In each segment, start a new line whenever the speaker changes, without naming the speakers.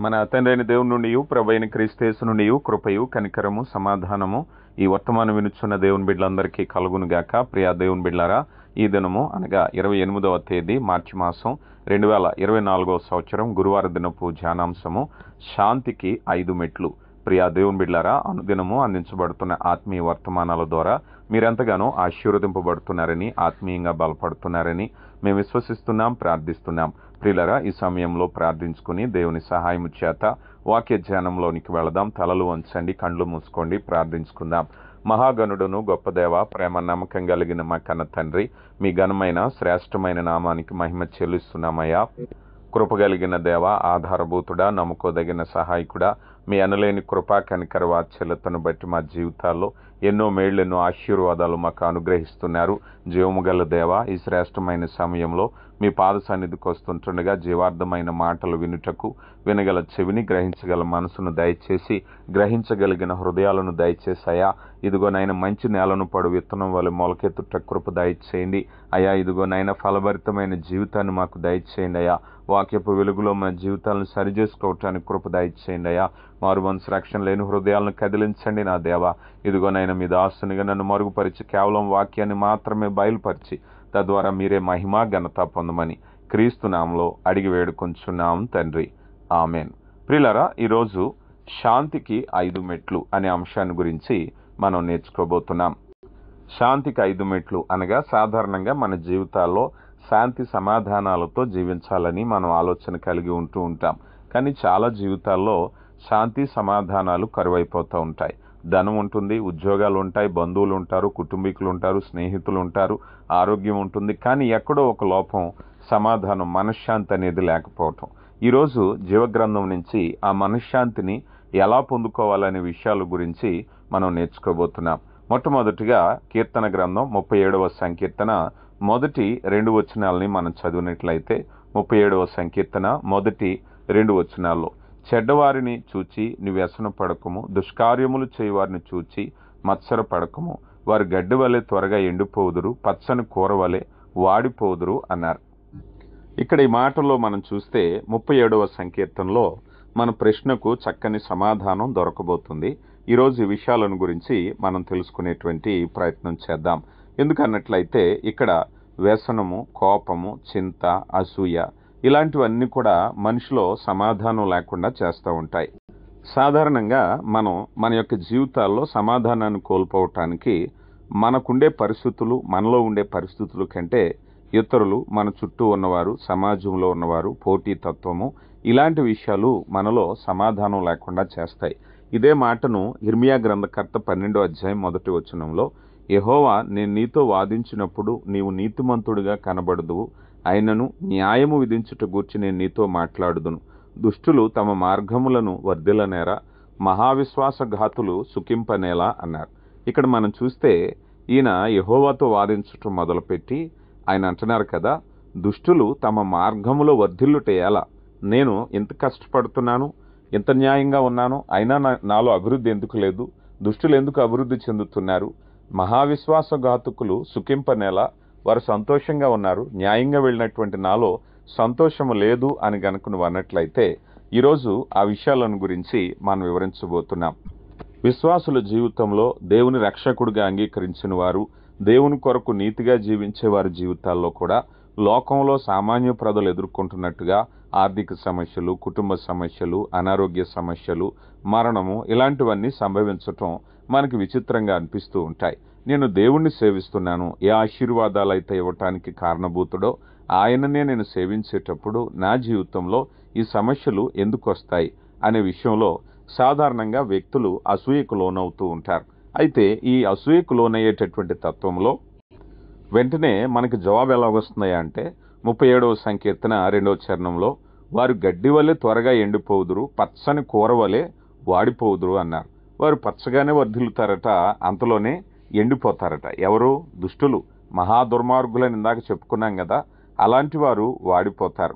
మన తండ్రైన దేవుని నుండి ప్రభువైన క్రీస్తు నుండి కృపయు కనికరము సమాధానము ఈ వర్తమానం వినుచున్న దేవుని బిడ్డలందరికీ కలుగునుగాక. ప్రియా దేవుని బిడ్డలారా, ఈ దినము అనగా 28వ తేదీ మార్చి మాసం 2024వ సంవత్సరం గురువార దినపు ధ్యానాంశము శాంతికి 5 మెట్లు. ప్రియా దేవుని బిడ్డలారా, అనుదినము అందించబడుతున్న ఆత్మీయ వర్తమానాల ద్వారా మీరెంతగానో ఆశీర్వదింపబడుతున్నారని, ఆత్మీయంగా బలపడుతున్నారని మేము విశ్వసిస్తున్నాం, ప్రార్థిస్తున్నాం. ప్రియులరా, ఈ సమయంలో ప్రార్థించుకుని దేవుని సహాయం చేత వాక్య ధ్యానంలోనికి వెళదాం. తలలు వంచండి, కండ్లు మూసుకోండి, ప్రార్థించుకుందాం. మహాగణుడును గొప్ప దేవ, ప్రేమ నమ్మకం కలిగిన మా కన్న తండ్రి, మీ ఘనమైన శ్రేష్టమైన నామానికి మహిమ చెల్లిస్తున్నామయ్యా. కృపగలిగిన దేవ, ఆధారభూతుడా, నమ్ముకోదగిన సహాయకుడా, మీ అనలేని కృపా కనికర వాత్సల్యతను బట్టి మా జీవితాల్లో ఎన్నో మేళ్లు, ఎన్నో ఆశీర్వాదాలు మాకు అనుగ్రహిస్తున్నారు. జీవము గల దేవ, ఈ శ్రేష్టమైన సమయంలో మీ పాద సన్నిధికి వస్తుంటుండగా జీవార్థమైన మాటలు వినుటకు వినగల చెవిని, గ్రహించగల మనసును దయచేసి, గ్రహించగలిగిన హృదయాలను దయచేసాయా. ఇదిగోనైనా మంచి నేలను పడు విత్తనం వల్ల మొలకెత్తుట కృప దయచేయండి అయ్యా. ఇదిగోనైనా ఫలభరితమైన జీవితాన్ని మాకు దయచేయండి అయ్యా. వాక్యపు వెలుగులో మన జీవితాలను సరిచేసుకోవటానికి కృప దయచేయండి అయ్యా. మారు మనసు రక్షణ లేని హృదయాలను కదిలించండి నా దేవా. ఇదిగోనైనా మీ దాసునిగా నన్ను మరుగుపరిచి కేవలం వాక్యాన్ని మాత్రమే బయలుపరిచి తద్వారా మీరే మహిమా ఘనత పొందమని క్రీస్తు నామములో అడిగి వేడుకొంచున్నాం తండ్రి, ఆమెన్. ప్రియులారా, ఈరోజు శాంతికి 5 మెట్లు అనే అంశాన్ని గురించి మనం నేర్చుకోబోతున్నాం. శాంతికి 5 మెట్లు అనగా సాధారణంగా మన జీవితాల్లో శాంతి సమాధానాలతో జీవించాలని మనం ఆలోచన కలిగి ఉంటూ ఉంటాం. కానీ చాలా జీవితాల్లో శాంతి సమాధానాలు కరువైపోతూ ఉంటాయి. ధనం ఉంటుంది, ఉద్యోగాలు ఉంటాయి, బంధువులు ఉంటారు, కుటుంబీకులు ఉంటారు, స్నేహితులు ఉంటారు, ఆరోగ్యం ఉంటుంది. కానీ ఎక్కడో ఒక లోపం, సమాధానం, మనశ్శాంతి అనేది లేకపోవటం. ఈరోజు జీవగ్రంథం నుంచి ఆ మనశ్శాంతిని ఎలా పొందుకోవాలనే విషయాల గురించి మనం నేర్చుకోబోతున్నాం. మొట్టమొదటిగా కీర్తన గ్రంథం 37వ సంకీర్తన మొదటి 2 వచనాలని మనం చదివినట్లయితే, 37వ సంకీర్తన మొదటి 2 వచనాల్లో, చెడ్డవారిని చూచి నీ వ్యసన పడకము, దుష్కార్యములు చేయవారిని చూచి మత్సర పడకము, వారి గడ్డి వలె త్వరగా ఎండిపోదురు, పచ్చని కూర వలె వాడిపోదురు అన్నారు. ఇక్కడ ఈ మాటల్లో మనం చూస్తే 37వ సంకీర్తనలో మన ప్రశ్నకు చక్కని సమాధానం దొరకబోతుంది. ఈరోజు ఈ విషయాలను గురించి మనం తెలుసుకునేటువంటి ప్రయత్నం చేద్దాం. ఎందుకన్నట్లయితే ఇక్కడ వ్యసనము, కోపము, చింత, అసూయ ఇలాంటివన్నీ కూడా మనిషిలో సమాధానం లేకుండా చేస్తూ ఉంటాయి. సాధారణంగా మనం మన యొక్క జీవితాల్లో సమాధానాన్ని కోల్పోవటానికి మనకుండే పరిస్థితులు, మనలో ఉండే పరిస్థితుల కంటే ఇతరులు, మన చుట్టూ ఉన్నవారు, సమాజంలో ఉన్నవారు, పోటీతత్వము ఇలాంటి విషయాలు మనలో సమాధానం లేకుండా చేస్తాయి. ఇదే మాటను ఇర్మియా గ్రంథకర్త 12వ అధ్యాయం 1వ వచనంలో, యెహోవా నేను నీతో వాదించినప్పుడు నీవు నీతిమంతుడిగా కనబడదువు, అయినను న్యాయము విధించుట గూర్చి నేను నీతో మాట్లాడుదును. దుష్టులు తమ మార్గములను వర్ధిల్లనేరా, మహావిశ్వాసఘాతులు సుఖింపనేలా అన్నారు. ఇక్కడ మనం చూస్తే ఈయన యెహోవాతో వాదించటం మొదలుపెట్టి ఆయన అంటున్నారు కదా, దుష్టులు తమ మార్గములో వర్ధిల్లుట ఎలా? నేను ఎంత కష్టపడుతున్నాను, ఎంత న్యాయంగా ఉన్నాను, అయినా నాలో అభివృద్ధి ఎందుకు లేదు? దుష్టులు ఎందుకు అభివృద్ధి చెందుతున్నారు? మహావిశ్వాసఘాతుకులు సుఖింపనేలా, వారు సంతోషంగా ఉన్నారు, న్యాయంగా వెళ్ళినటువంటి నాలో సంతోషము లేదు అని గనుక నువ్వు అన్నట్లయితే ఈరోజు ఆ విషయాలను గురించి మనం వివరించబోతున్నాం. విశ్వాసుల జీవితంలో దేవుని రక్షకుడిగా అంగీకరించిన వారు, దేవుని కొరకు నీతిగా జీవించే వారి జీవితాల్లో కూడా లోకంలో సామాన్య ప్రజలు ఎదుర్కొంటున్నట్టుగా ఆర్థిక సమస్యలు, కుటుంబ సమస్యలు, అనారోగ్య సమస్యలు, మరణము ఇలాంటివన్నీ సంభవించటం మనకి విచిత్రంగా అనిపిస్తూ ఉంటాయి. నేను దేవుణ్ణి సేవిస్తున్నాను, ఏ ఆశీర్వాదాలైతే ఇవ్వటానికి కారణభూతుడో ఆయననే నేను సేవించేటప్పుడు నా జీవితంలో ఈ సమస్యలు ఎందుకు వస్తాయి అనే విషయంలో సాధారణంగా వ్యక్తులు అసూయకు లోనవుతూ ఉంటారు. అయితే ఈ అసూయకు లోనయ్యేటటువంటి తత్వంలో వెంటనే మనకి జవాబు ఎలా వస్తున్నాయా అంటే, 37వ సంకీర్తన 2వ చరణంలో, వారు గడ్డి వలె త్వరగా ఎండిపోదురు, పచ్చని కూర వలె వాడిపోదురు అన్నారు. వారు పచ్చగానే వర్ధిల్లుతారట, అంతలోనే ఎండిపోతారట. ఎవరు? దుష్టులు, మహాదుర్మార్గులని ఇందాక చెప్పుకున్నాం కదా, అలాంటి వారు వాడిపోతారు.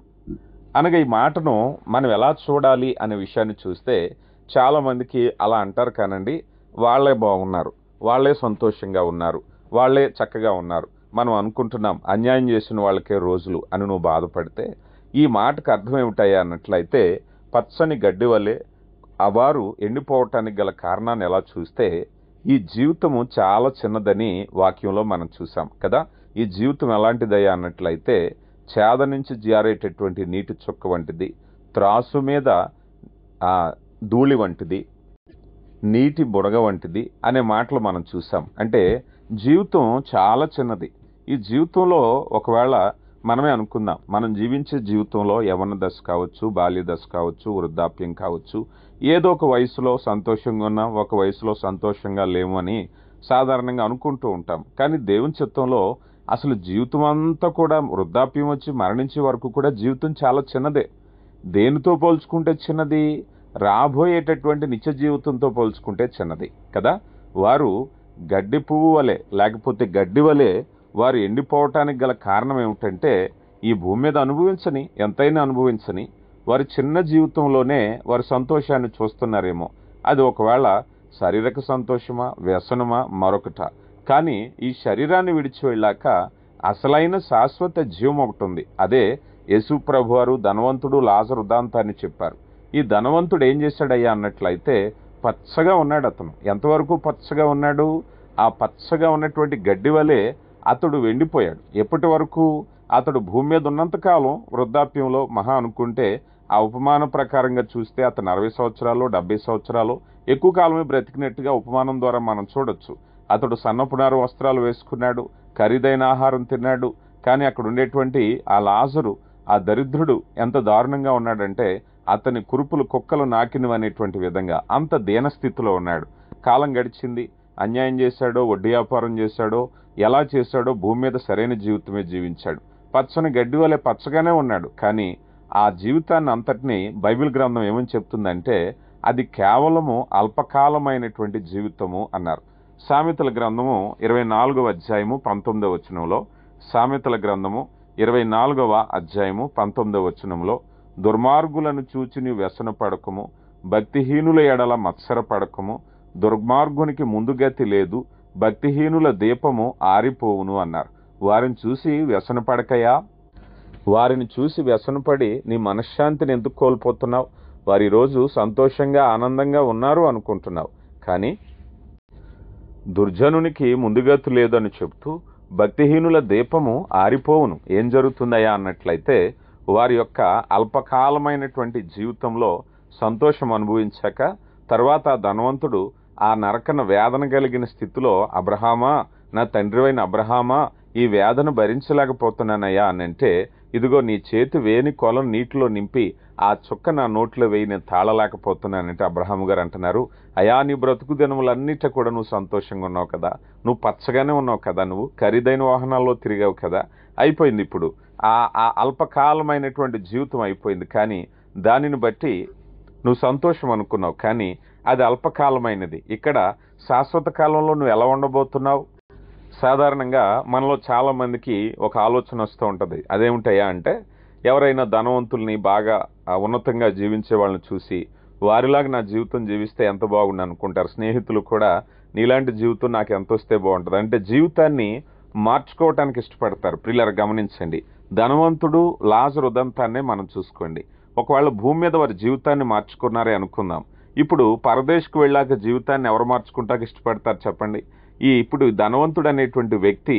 అనగా ఈ మాటను మనం ఎలా చూడాలి అనే విషయాన్ని చూస్తే చాలా మందికి అలా అంటారు కానండి, వాళ్లే బాగున్నారు, వాళ్లే సంతోషంగా ఉన్నారు, వాళ్లే చక్కగా ఉన్నారు. మనం అనుకుంటున్నాం అన్యాయం చేసిన వాళ్ళకే రోజులు అని నువ్వు బాధపడితే ఈ మాటకు అర్థం ఏమిటయ్యా అన్నట్లయితే, పచ్చని గడ్డి వలె వారు ఎండిపోవటానికి గల కారణాన్ని ఎలా చూస్తే ఈ జీవితము చాలా చిన్నదని వాక్యంలో మనం చూసాం కదా. ఈ జీవితం ఎలాంటిదయ్యా అన్నట్లయితే చేద నుంచి జారేటటువంటి నీటి చుక్క వంటిది, త్రాసు మీద ధూళి వంటిది, నీటి బుడగ వంటిది అనే మాటలు మనం చూసాం. అంటే జీవితం చాలా చిన్నది. ఈ జీవితంలో ఒకవేళ మనమే అనుకుందాం, మనం జీవించే జీవితంలో యవ్వన దశ కావచ్చు, బాల్య దశ కావచ్చు, వృద్ధాప్యం కావచ్చు, ఏదో ఒక వయసులో సంతోషంగా ఉన్నాం, ఒక వయసులో సంతోషంగా లేము అని సాధారణంగా అనుకుంటూ ఉంటాం. కానీ దేవుని చిత్తంలో అసలు జీవితం అంతా కూడా వృద్ధాప్యం వచ్చి మరణించే వరకు కూడా జీవితం చాలా చిన్నదే. దేనితో పోల్చుకుంటే చిన్నది? రాబోయేటటువంటి నిత్య జీవితంతో పోల్చుకుంటే చిన్నది కదా. వారు గడ్డి పువ్వు వలె లేకపోతే గడ్డి వలె వారు ఎండిపోవటానికి గల కారణం ఏమిటంటే ఈ భూమి మీద ఎంతైనా అనుభవించని వారి చిన్న జీవితంలోనే వారి సంతోషాన్ని చూస్తున్నారేమో. అది ఒకవేళ శారీరక సంతోషమా, వ్యసనమా, మరొకట. కానీ ఈ శరీరాన్ని విడిచి వెళ్ళాక అసలైన శాశ్వత జీవం ఒకటి ఉంది. అదే యేసు ప్రభువారు ధనవంతుడు లాజరు వృత్తాంతాన్ని చెప్పారు. ఈ ధనవంతుడు ఏం చేశాడయ్యా అన్నట్లయితే పచ్చగా ఉన్నాడు. అతను ఎంతవరకు పచ్చగా ఉన్నాడు? ఆ పచ్చగా ఉన్నటువంటి గడ్డి వలె అతడు వెండిపోయాడు. ఎప్పటి వరకు? అతడు భూమి మీద ఉన్నంతకాలం వృద్ధాప్యంలో మహా అనుకుంటే ఆ ఉపమానం ప్రకారంగా చూస్తే అతను 60 సంవత్సరాలు 70 సంవత్సరాలు ఎక్కువ కాలమే బ్రతికినట్టుగా ఉపమానం ద్వారా మనం చూడొచ్చు. అతడు సన్నపునారు వస్త్రాలు వేసుకున్నాడు, ఖరీదైన ఆహారం తిన్నాడు. కానీ అక్కడ ఉండేటువంటి ఆ లాజరు, ఆ దరిద్రుడు ఎంత దారుణంగా ఉన్నాడంటే అతని కురుపులు కుక్కలు నాకినవనేటువంటి విధంగా అంత దీనస్థితిలో ఉన్నాడు. కాలం గడిచింది. అన్యాయం చేశాడో, వడ్డీ వ్యాపారం చేశాడో, ఎలా చేశాడో భూమి మీద సరైన జీవితమే జీవించాడు. పచ్చని గడ్డి వలె పచ్చగానే ఉన్నాడు. కానీ ఆ జీవితాన్ని అంతటినీ బైబిల్ గ్రంథం ఏమని చెప్తుందంటే అది కేవలము అల్పకాలమైనటువంటి జీవితము అన్నారు. సామెతల గ్రంథము 24వ అధ్యాయము 19వ వచనంలో, సామెతల గ్రంథము 24వ అధ్యాయము 19వ వచనంలో, దుర్మార్గులను చూచి నీవు వ్యసన పడకము, భక్తిహీనుల ఎడల మత్సర పడకము, దుర్మార్గునికి ముందుగతి లేదు, భక్తిహీనుల దీపము ఆరిపోవును అన్నారు. వారిని చూసి వ్యసన పడకయా? వారిని చూసి వ్యసనపడి నీ మనశ్శాంతిని ఎందుకు కోల్పోతున్నావు? వారి రోజు సంతోషంగా ఆనందంగా ఉన్నారు అనుకుంటున్నావు. కానీ దుర్జనునికి ముందుగతి లేదని చెప్తూ భక్తిహీనుల దీపము ఆరిపోవును. ఏం జరుగుతుందయ్యా అన్నట్లయితే వారి యొక్క అల్పకాలమైనటువంటి జీవితంలో సంతోషం అనుభవించాక తర్వాత ధనవంతుడు ఆ నరకన వేదన కలిగిన స్థితిలో, అబ్రహామా, నా తండ్రివైన అబ్రహామా, ఈ వేదన భరించలేకపోతున్నానయ్యా అని అంటే, ఇదిగో నీ చేతి వేని కొలను నీటిలో నింపి ఆ చుక్క నా నోట్లో వేయి నేను తాళలేకపోతున్నానంటే అబ్రహాము గారు అంటున్నారు, అయా నీ బ్రతుకు దినములన్నిట కూడా నువ్వు సంతోషంగా ఉన్నావు కదా, నువ్వు పచ్చగానే ఉన్నావు కదా, నువ్వు ఖరీదైన వాహనాల్లో తిరిగావు కదా, అయిపోయింది. ఇప్పుడు ఆ అల్పకాలమైనటువంటి జీవితం అయిపోయింది. కానీ దానిని బట్టి నువ్వు సంతోషం అనుకున్నావు. కానీ అది అల్పకాలమైనది. ఇక్కడ శాశ్వత కాలంలో నువ్వు ఎలా ఉండబోతున్నావు? సాధారణంగా మనలో చాలా మందికి ఒక ఆలోచన వస్తూ ఉంటుంది. అదేమిటయ్యా అంటే, ఎవరైనా ధనవంతుల్ని బాగా ఉన్నతంగా జీవించే వాళ్ళని చూసి వారిలాగా నా జీవితం జీవిస్తే ఎంత బాగుండు అనుకుంటారు. స్నేహితులు కూడా నీలాంటి జీవితం నాకు ఎంత వస్తే బాగుంటుంది అంటే జీవితాన్ని మార్చుకోవటానికి ఇష్టపడతారు. ప్రియులారా గమనించండి, ధనవంతుడు లాజరు ఉదంతాన్నే మనం చూసుకోండి. ఒకవేళ భూమి మీద వారి జీవితాన్ని మార్చుకున్నారే అనుకుందాం. ఇప్పుడు పరదేశ్కు వెళ్ళాక జీవితాన్ని ఎవరు మార్చుకుంటానికి ఇష్టపడతారు చెప్పండి? ఇప్పుడు ధనవంతుడు అనేటువంటి వ్యక్తి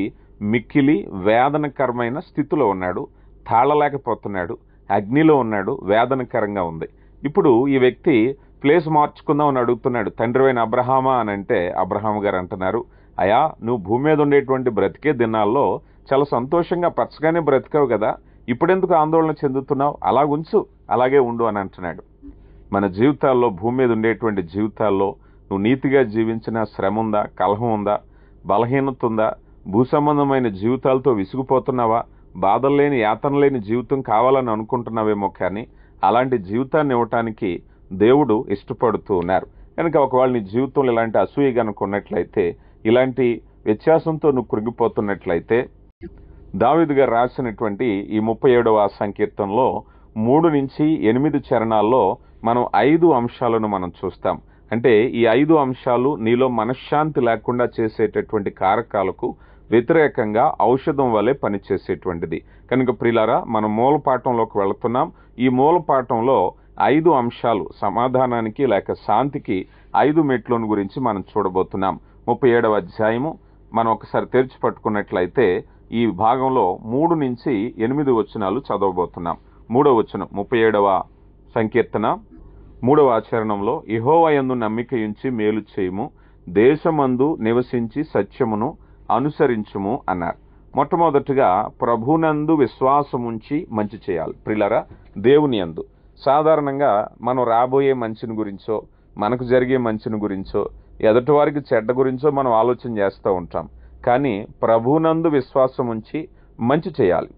మిక్కిలి వేదనకరమైన స్థితిలో ఉన్నాడు, తాళలేకపోతున్నాడు, అగ్నిలో ఉన్నాడు, వేదనకరంగా ఉంది. ఇప్పుడు ఈ వ్యక్తి ప్లేస్ మార్చుకుందాం అని అడుగుతున్నాడు. తండ్రివైన అబ్రహామా అని అంటే అబ్రహాం గారు అంటున్నారు, అయా నువ్వు భూమి మీద ఉండేటువంటి బ్రతికే దినాల్లో చాలా సంతోషంగా పచ్చగానే బ్రతికావు కదా, ఇప్పుడెందుకు ఆందోళన చెందుతున్నావు? అలాగుంచు, అలాగే ఉండు అని అంటున్నాడు. మన జీవితాల్లో, భూమి మీద ఉండేటువంటి జీవితాల్లో నువ్వు నీతిగా జీవించిన శ్రమ ఉందా, కలహం ఉందా, బలహీనత ఉందా, భూసంబంధమైన జీవితాలతో విసిగిపోతున్నావా, బాధలు లేని, యాతన లేని జీవితం కావాలని అనుకుంటున్నావేమో. కానీ అలాంటి జీవితాన్ని ఇవ్వటానికి దేవుడు ఇష్టపడుతూ ఉన్నారు. కనుక ఒకవేళ నీ జీవితంలో ఇలాంటి అసూయ కనుక ఉన్నట్లయితే, ఇలాంటి వ్యత్యాసంతో నువ్వు కృంగిపోతున్నట్లయితే, దావీదు గారు రాసినటువంటి ఈ 37వ సంకీర్తనలో 3 నుంచి 8 చరణాల్లో మనం 5 అంశాలను మనం చూస్తాం. అంటే ఈ 5 అంశాలు నీలో మనశ్శాంతి లేకుండా చేసేటటువంటి కారకాలకు వ్యతిరేకంగా ఔషధం వలె పనిచేసేటువంటిది. కనుక ప్రియులారా, మనం మూల పాఠంలోకి వెళుతున్నాం. ఈ మూల పాఠంలో 5 అంశాలు, సమాధానానికి లేక శాంతికి 5 మెట్లను గురించి మనం చూడబోతున్నాం. 37వ అధ్యాయము మనం ఒకసారి తెరిచి పట్టుకున్నట్లయితే ఈ భాగంలో 3 నుంచి 8 వచనాలు చదవబోతున్నాం. 3వ వచనం 37వ సంకీర్తన 3వ ఆచరణంలో, యెహోవా యందు నమ్మిక ఉంచి మేలు చేయుము, దేశమందు నివసించి సత్యమును అనుసరించుము అన్నారు. మొట్టమొదటిగా ప్రభునందు విశ్వాసముంచి మంచి చేయాలి. ప్రియులారా, దేవుని యందు సాధారణంగా మనం రాబోయే మంచిని గురించో, మనకు జరిగే మంచిని గురించో, ఎదుటివారికి చెడ్డ గురించో మనం ఆలోచన చేస్తూ ఉంటాం. కానీ ప్రభునందు విశ్వాసం ఉంచి మంచి చేయాలి.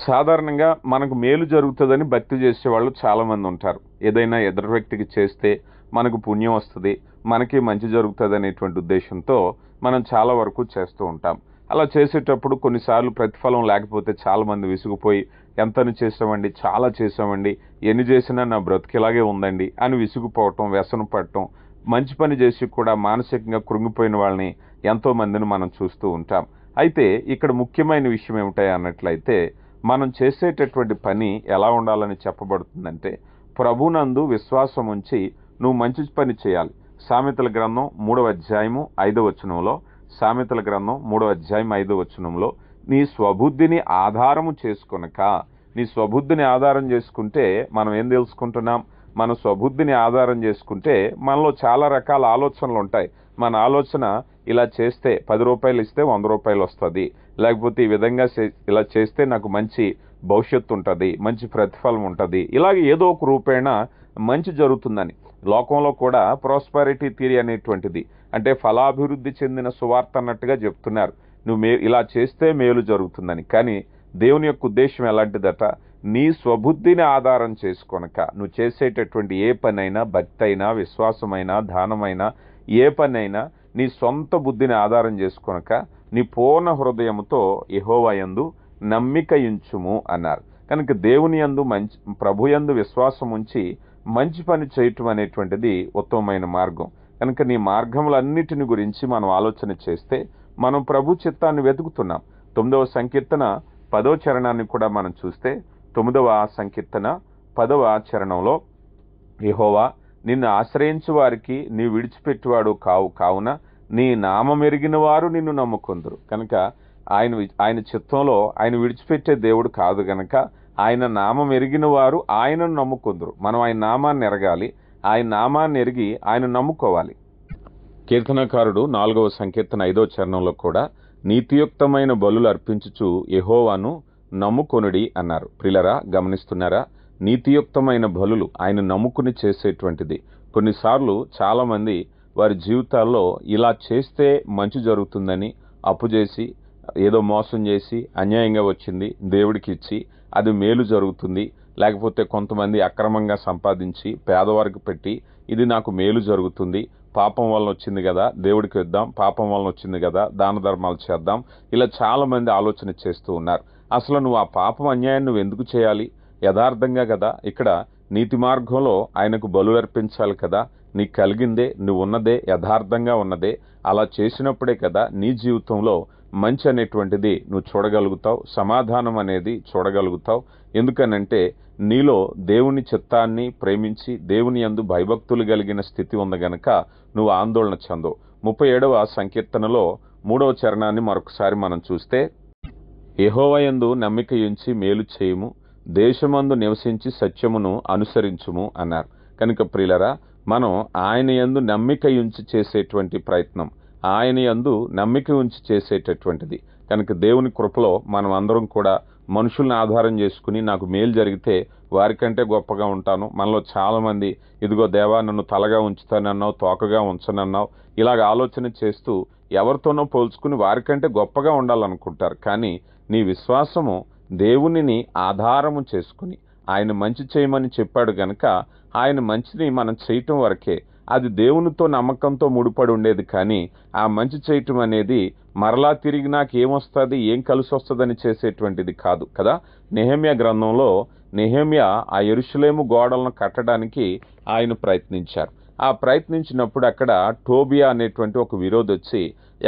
సాధారణంగా మనకు మేలు జరుగుతుందని భక్తి చేసేవాళ్ళు చాలామంది ఉంటారు. ఏదైనా ఎదుటి వ్యక్తికి చేస్తే మనకు పుణ్యం వస్తుంది, మనకి మంచి జరుగుతుంది అనేటువంటి ఉద్దేశంతో మనం చాలా వరకు చేస్తూ ఉంటాం. అలా చేసేటప్పుడు కొన్నిసార్లు ప్రతిఫలం లేకపోతే చాలామంది విసిగిపోయి, ఎంతని చేసామండి, చాలా చేసామండి, ఎన్ని చేసినా నా బ్రతికిలాగే ఉందండి అని విసిగిపోవటం, వ్యసనం పడటం, మంచి పని చేసి కూడా మానసికంగా కృంగిపోయిన వాళ్ళని ఎంతో మందిని మనం చూస్తూ ఉంటాం. అయితే ఇక్కడ ముఖ్యమైన విషయం ఏమిటాయి అన్నట్లయితే, మనం చేసేటటువంటి పని ఎలా ఉండాలని చెప్పబడుతుందంటే, ప్రభునందు విశ్వాసం ఉంచి నువ్వు మంచి పని చేయాలి. సామెతల గ్రంథం 3వ అధ్యాయము 5వ వచనంలో, సామెతల గ్రంథం 3వ అధ్యాయం 5వ వచనంలో, నీ స్వబుద్ధిని ఆధారము చేసుకొనక, నీ స్వబుద్ధిని ఆధారం చేసుకుంటే మనం ఏం తెలుసుకుంటున్నాం? మన స్వబుద్ధిని ఆధారం చేసుకుంటే మనలో చాలా రకాల ఆలోచనలు ఉంటాయి. మన ఆలోచన, ఇలా చేస్తే 10 రూపాయలు ఇస్తే 100 రూపాయలు వస్తుంది, లేకపోతే ఈ విధంగా ఇలా చేస్తే నాకు మంచి భవిష్యత్తు ఉంటుంది, మంచి ప్రతిఫలం ఉంటుంది, ఇలాగ ఏదో ఒక రూపేణ మంచి జరుగుతుందని. లోకంలో కూడా ప్రాస్పారిటీ థియరీ అనేటువంటిది, అంటే ఫలాభివృద్ధి చెందిన సువార్త అన్నట్టుగా చెప్తున్నారు. నువ్వు ఇలా చేస్తే మేలు జరుగుతుందని. కానీ దేవుని యొక్క ఉద్దేశం ఎలాంటిదట? నీ స్వబుద్ధిని ఆధారం చేసుకొనక నువ్వు చేసేటటువంటి ఏ పనైనా, భక్తి అయినా, విశ్వాసమైనా, దానమైనా, ఏ పనైనా నీ సొంత బుద్ధిని ఆధారం చేసుకొనక నీ పూర్ణ హృదయముతో యెహోవా యందు నమ్మిక ఉంచుము అన్నారు. కనుక దేవుని యందు ప్రభు యందు విశ్వాసం ఉంచి మంచి పని చేయటం అనేటువంటిది ఉత్తమమైన మార్గం. కనుక నీ మార్గములన్నిటిని గురించి మనం ఆలోచన చేస్తే మనం ప్రభు చిత్తాన్ని వెతుకుతున్నాం. 9వ సంకీర్తన 10వ చరణాన్ని కూడా మనం చూస్తే, 9వ సంకీర్తన 10వ చరణంలో, యెహోవా నిన్ను ఆశ్రయించు వారికి నీ విడిచిపెట్టువాడు కావున నీ నామం ఎరిగిన వారు నిన్ను నమ్ముకుందరు. కనుక ఆయన చిత్తంలో ఆయన విడిచిపెట్టే దేవుడు కాదు గనక ఆయన నామం ఎరిగిన వారు ఆయనను నమ్ముకుందరు. మనం ఆయన నామాన్ని ఎరగాలి, ఆయన నామాన్ని ఎరిగి ఆయన నమ్ముకోవాలి. కీర్తనకారుడు 4వ సంకీర్తన 5వ చరణంలో కూడా, నీతియుక్తమైన బలులు అర్పించుచు యెహోవాను నమ్ముకొనుడి అన్నారు. ప్రియులారా, గమనిస్తున్నారా? నీతియుక్తమైన బలులు ఆయన నమ్ముకుని చేసేటువంటిది. కొన్నిసార్లు చాలామంది వారి జీవితాల్లో ఇలా చేస్తే మంచి జరుగుతుందని అప్పు చేసి, ఏదో మోసం చేసి, అన్యాయంగా వచ్చింది దేవుడికి ఇచ్చి అది మేలు జరుగుతుంది, లేకపోతే కొంతమంది అక్రమంగా సంపాదించి పేదవారికి పెట్టి ఇది నాకు మేలు జరుగుతుంది, పాపం వలన వచ్చింది కదా దేవుడికి ఇద్దాం, పాపం వలన వచ్చింది కదా దాన ధర్మాలు చేద్దాం, ఇలా చాలామంది ఆలోచన చేస్తూ ఉన్నారు. అసలు నువ్వు ఆ పాపం అన్యాయం నువ్వు ఎందుకు చేయాలి? యథార్థంగా కదా ఇక్కడ నీతి మార్గంలో ఆయనకు బలులు అర్పించాలి కదా. నీకు కలిగిందే, నువ్వు ఉన్నదే, యథార్థంగా ఉన్నదే, అలా చేసినప్పుడే కదా నీ జీవితంలో మంచి అనేటువంటిది నువ్వు చూడగలుగుతావు, సమాధానం అనేది చూడగలుగుతావు. ఎందుకనంటే నీలో దేవుని చిత్తాన్ని ప్రేమించి దేవుని యందు భయభక్తులు కలిగిన స్థితి ఉంది గనక నువ్వు ఆందోళన చెందవు. 37వ సంకీర్తనలో 3వ చరణాన్ని మరొకసారి మనం చూస్తే, యెహోవా యందు నమ్మిక ఉంచి మేలు చేయుము, దేశమందు నివసించి సత్యమును అనుసరించుము అన్నారు. కనుక ప్రియులరా, మనం ఆయన యందు నమ్మిక ఉంచి చేసేటువంటి ప్రయత్నం, ఆయన యందు నమ్మిక ఉంచి చేసేటటువంటిది. కనుక దేవుని కృపలో మనం అందరం కూడా మనుషుల్ని ఆధారం చేసుకుని నాకు మేలు జరిగితే వారికంటే గొప్పగా ఉంటాను. మనలో చాలామంది ఇదిగో దేవా నన్ను తలగా ఉంచుతానన్నావు, తోకగా ఉంచనన్నావు, ఇలాగ ఆలోచన చేస్తూ ఎవరితోనో పోల్చుకుని వారికంటే గొప్పగా ఉండాలనుకుంటారు. కానీ నీ విశ్వాసము దేవునిని ఆధారము చేసుకుని ఆయన మంచి చేయమని చెప్పాడు గనక ఆయన మంచిని మనం చేయటం వరకే. అది దేవునితో నమ్మకంతో ముడిపడి ఉండేది. కానీ ఆ మంచి చేయటం అనేది మరలా తిరిగి నాకు ఏమొస్తుంది, ఏం కలిసి వస్తుందని చేసేటువంటిది కాదు కదా. నెహెమ్యా గ్రంథంలో నెహెమ్యా ఆ యెరూషలేము గోడలను కట్టడానికి ఆయన ప్రయత్నించారు. ఆ ప్రయత్నించినప్పుడు అక్కడ టోబియా అనేటువంటి ఒక విరోధి వచ్చి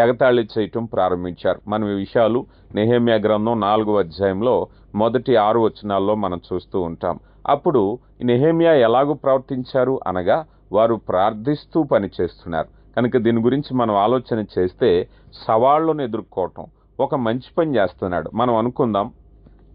ఎగతాళి చేయటం ప్రారంభించారు. మనం ఈ విషయాలు నెహెమ్యా గ్రంథం 4వ అధ్యాయంలో మొదటి 6 వచనాల్లో మనం చూస్తూ ఉంటాం. అప్పుడు నెహెమ్యా ఎలాగూ ప్రవర్తించారు అనగా వారు ప్రార్థిస్తూ పనిచేస్తున్నారు. కనుక దీని గురించి మనం ఆలోచన చేస్తే సవాళ్లను ఎదుర్కోవటం, ఒక మంచి పని చేస్తున్నాడు. మనం అనుకుందాం,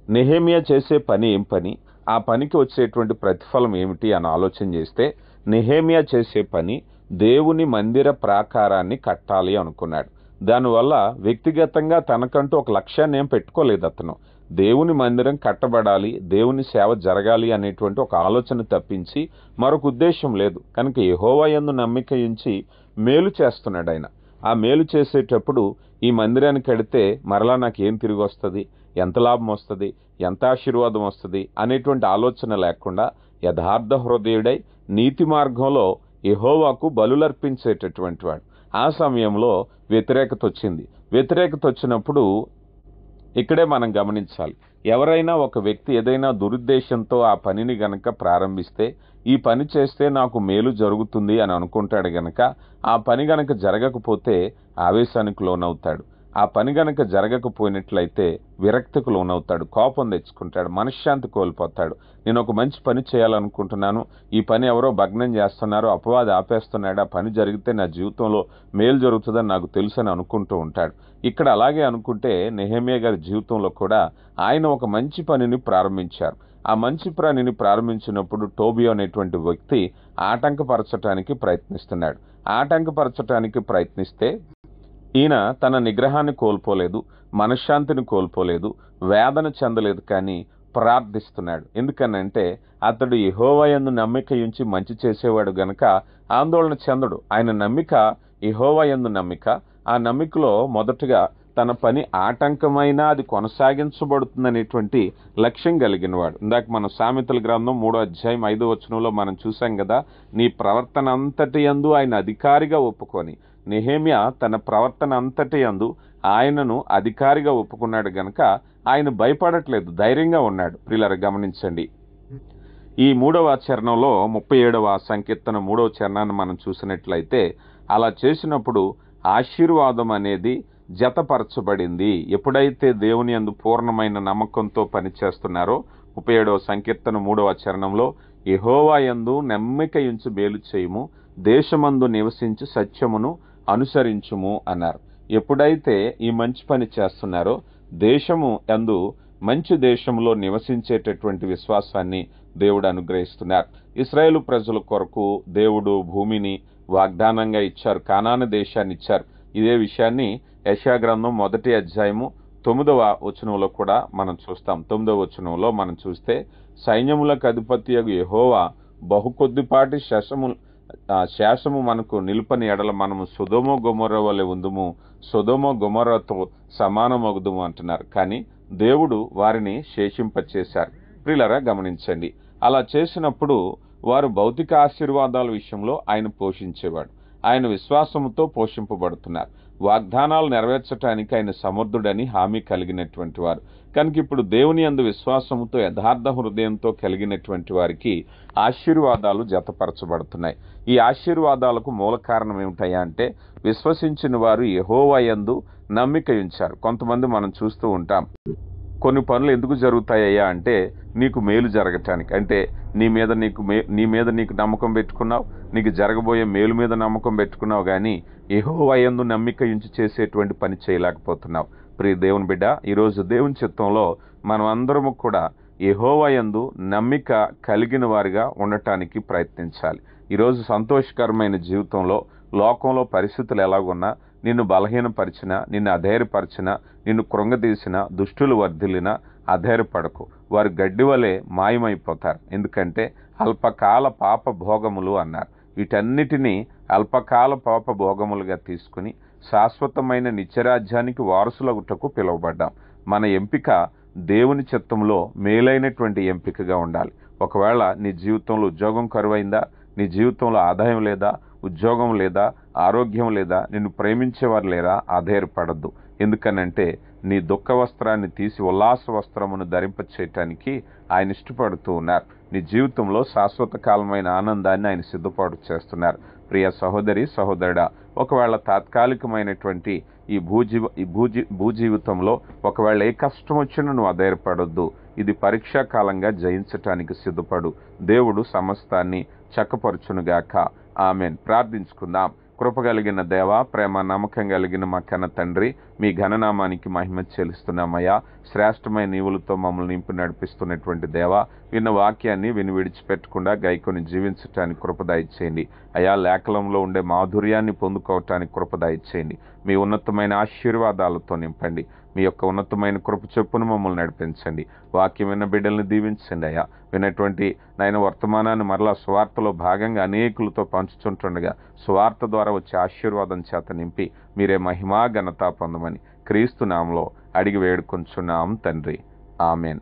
నెహెమ్యా చేసే పని ఏం పని, ఆ పనికి వచ్చేటువంటి ప్రతిఫలం ఏమిటి అని ఆలోచన చేస్తే నెహెమ్యా చేసే పని దేవుని మందిర ప్రాకారాన్ని కట్టాలి అనుకున్నాడు. దానివల్ల వ్యక్తిగతంగా తనకంటూ ఒక లక్ష్యాన్ని ఏం పెట్టుకోలేదు. అతను దేవుని మందిరం కట్టబడాలి, దేవుని సేవ జరగాలి అనేటువంటి ఒక ఆలోచన తప్పించి మరొక ఉద్దేశం లేదు. కనుక యెహోవా యందు నమ్మిక ఉంచి మేలు చేస్తున్నాడు ఆయన. ఆ మేలు చేసేటప్పుడు ఈ మందిరాన్ని కడితే మరలా నాకు ఏం తిరిగి వస్తుంది, ఎంత లాభం వస్తుంది, ఎంత ఆశీర్వాదం వస్తుంది అనేటువంటి ఆలోచన లేకుండా యథార్థ హృదయుడై నీతి మార్గంలో యెహోవాకు బలులర్పించేటటువంటి వాడు. ఆ సమయంలో వ్యతిరేకత వచ్చింది. వ్యతిరేకత వచ్చినప్పుడు ఇక్కడే మనం గమనించాలి. ఎవరైనా ఒక వ్యక్తి ఏదైనా దురుద్దేశంతో ఆ పనిని గనక ప్రారంభిస్తే, ఈ పని చేస్తే నాకు మేలు జరుగుతుంది అని అనుకుంటాడు గనక ఆ పని గనక జరగకపోతే ఆవేశానికి లోనవుతాడు. ఆ పని గనక జరగకపోయినట్లయితే విరక్తికి లోనవుతాడు, కోపం తెచ్చుకుంటాడు, మనశ్శాంతి కోల్పోతాడు. నేను ఒక మంచి పని చేయాలనుకుంటున్నాను, ఈ పని ఎవరో భగ్నం చేస్తున్నారు, అపవాది ఆపేస్తున్నాడు, ఆ పని జరిగితే నా జీవితంలో మేలు జరుగుతుందని నాకు తెలుసని అనుకుంటూ ఉంటాడు. ఇక్కడ అలాగే అనుకుంటే నెహెమ్యా గారి జీవితంలో కూడా ఆయన ఒక మంచి పనిని ప్రారంభించారు. ఆ మంచి పనిని ప్రారంభించినప్పుడు టోబియా అనేటువంటి వ్యక్తి ఆటంకపరచటానికి ప్రయత్నిస్తున్నాడు. ఆటంకపరచటానికి ప్రయత్నిస్తే ఈయన తన నిగ్రహాన్ని కోల్పోలేదు, మనశ్శాంతిని కోల్పోలేదు, వేదన చెందలేదు, కానీ ప్రార్థిస్తున్నాడు. ఎందుకనంటే అతడు యెహోవా యందు నమ్మిక ఉంచి మంచి చేసేవాడు గనక ఆందోళన చెందడు. ఆయన నమ్మిక యెహోవా యందు నమ్మిక. ఆ నమ్మికలో మొదటగా తన పని ఆటంకమైనా అది కొనసాగించబడుతుందనేటువంటి లక్ష్యం కలిగిన వాడు. ఇందాక మనం సామెతల గ్రంథం 3వ అధ్యాయం 5వ వచనంలో మనం చూసాం కదా, నీ ప్రవర్తన అంతటి యందు ఆయన అధికారిగా ఒప్పుకొని, నెహెమ్యా తన ప్రవర్తన అంతటి యందు ఆయనను అధికారిగా ఒప్పుకున్నాడు గనక ఆయన భయపడట్లేదు, ధైర్యంగా ఉన్నాడు. ప్రియులారా గమనించండి, ఈ 3వ చరణంలో 37వ సంకీర్తన 3వ చరణాన్ని మనం చూసినట్లయితే అలా చేసినప్పుడు ఆశీర్వాదం అనేది జతపరచబడింది. ఎప్పుడైతే దేవుని యందు పూర్ణమైన నమ్మకంతో పనిచేస్తున్నారో 37వ సంకీర్తన 3వ చరణంలో యెహోవా యందు నమ్మిక ఉంచి మేలు చేయుము, దేశమందు నివసించి సత్యమును అనుసరించుము అన్నారు. ఎప్పుడైతే ఈ మంచి పని చేస్తున్నారో దేశము యందు మంచి దేశంలో నివసించేటటువంటి విశ్వాసాన్ని దేవుడు అనుగ్రహిస్తున్నారు. ఇశ్రాయేలు ప్రజల కొరకు దేవుడు భూమిని వాగ్దానంగా ఇచ్చారు, కానాను దేశాన్ని ఇచ్చారు. ఇదే విషయాన్ని యెషయా గ్రంథం 1వ అధ్యాయము 9వ వచనంలో కూడా మనం చూస్తాం. 9వ వచనంలో మనం చూస్తే సైన్యములకు అధిపతియగు యెహోవా బహు కొద్దిపాటి శేషము మనకు నిలుపని ఎడల మనము సొదొమ గొమొర్రా వలె ఉందుము, సొదొమ గొమొర్రాతో సమానమగుదుము అంటున్నారు. కానీ దేవుడు వారిని శేషింపచేశారు. ప్రియులారా గమనించండి, అలా చేసినప్పుడు వారు భౌతిక ఆశీర్వాదాల విషయంలో ఆయన పోషించేవాడు. ఆయన విశ్వాసముతో పోషింపబడుతున్నారు. వాగ్దానాలు నెరవేర్చడానికి ఆయన సమర్థుడని హామీ కలిగినటువంటి వారు. కనుక ఇప్పుడు దేవుని యందు విశ్వాసముతో యథార్థ హృదయంతో కలిగినటువంటి వారికి ఆశీర్వాదాలు జతపరచబడుతున్నాయి. ఈ ఆశీర్వాదాలకు మూల కారణం ఏమిటయ్యా అంటే విశ్వసించిన వారు యెహోవా యందు నమ్మిక ఉంచారు. కొంతమంది మనం చూస్తూ ఉంటాం, కొన్ని పనులు ఎందుకు జరుగుతాయ్యా అంటే నీకు మేలు జరగటానికి. అంటే నీ మీద నీకు నమ్మకం పెట్టుకున్నావు, నీకు జరగబోయే మేలు మీద నమ్మకం పెట్టుకున్నావు, కానీ యెహోవా యందు నమ్మిక ఉంచి చేసేటువంటి పని చేయలేకపోతున్నావు. ప్రియ దేవుని బిడ్డ, ఈరోజు దేవుని చిత్తంలో మనం అందరము కూడా యెహోవా యందు నమ్మిక కలిగిన వారిగా ఉండటానికి ప్రయత్నించాలి. ఈరోజు సంతోషకరమైన జీవితంలో లోకంలో పరిస్థితులు ఎలాగున్నా, నిన్ను బలహీనపరిచినా, నిన్ను అధైర్యపరిచినా, నిన్ను కృంగదీసినా, దుష్టులు వర్ధిల్లినా అధైర్యపడకు. వారు గడ్డి వలె మాయమైపోతారు. ఎందుకంటే అల్పకాల పాప భోగములు అన్నారు. వీటన్నిటినీ అల్పకాల పాప భోగములుగా తీసుకుని శాశ్వతమైన నిత్యరాజ్యానికి వారసులగుటకు పిలువబడ్డాం. మన ఎంపిక దేవుని చిత్తంలో మేలైనటువంటి ఎంపికగా ఉండాలి. ఒకవేళ నీ జీవితంలో ఉద్యోగం కరువైందా, నీ జీవితంలో ఆదాయం లేదా, ఉద్యోగం లేదా, ఆరోగ్యం లేదా, నిన్ను ప్రేమించేవారు లేరా, అధైర్యపడద్దు. ఎందుకనంటే నీ దుఃఖ వస్త్రాన్ని తీసి ఉల్లాస వస్త్రమును ధరింపచేయటానికి ఆయన ఇష్టపడుతూ ఉన్నారు. నీ జీవితంలో శాశ్వత కాలమైన ఆనందాన్ని ఆయన సిద్ధపాటు చేస్తున్నారు. ప్రియ సహోదరి సహోదరుడా, ఒకవేళ తాత్కాలికమైనటువంటి ఈ భూజీవితంలో ఒకవేళ ఏ కష్టం వచ్చినా నువ్వు అధైర్యపడొద్దు. ఇది పరీక్షా కాలంగా జయించటానికి సిద్ధపడు. దేవుడు సమస్తాన్ని చక్కపరచునుగాక. ఆమెన్. ప్రార్థించుకుందాం. కృపగలిగిన దేవ, ప్రేమ నమ్మకం కలిగిన మా కన్న తండ్రి, మీ ఘననామానికి మహిమ చెల్లిస్తున్నామయ్యా. శ్రేష్టమైన నీవులతో మమ్మల్ని నింపి నడిపిస్తున్నటువంటి దేవ, విన్న వాక్యాన్ని విడిచిపెట్టకుండా గైకొని జీవించటానికి కృపదయచేయండి అయ్యా. లేఖలంలో ఉండే మాధుర్యాన్ని పొందుకోవటానికి కృపదయచేయండి. మీ ఉన్నతమైన ఆశీర్వాదాలతో నింపండి. మీ యొక్క ఉన్నతమైన కృప చొప్పున మమ్మల్ని నడిపించండి. వాక్యం విన్న బిడ్డల్ని దీవించండి అయ్యా. విన్నటువంటి నాయన వర్తమానాన్ని మరలా స్వార్థలో భాగంగా అనేకులతో పంచుతుంటుండగా స్వార్థ ద్వారా వచ్చే ఆశీర్వాదం చేత నింపి మీరే మహిమా ఘనత పొందమని క్రీస్తు నామములో అడిగి వేడుకొంచున్నాం తండ్రి. ఆమెన్.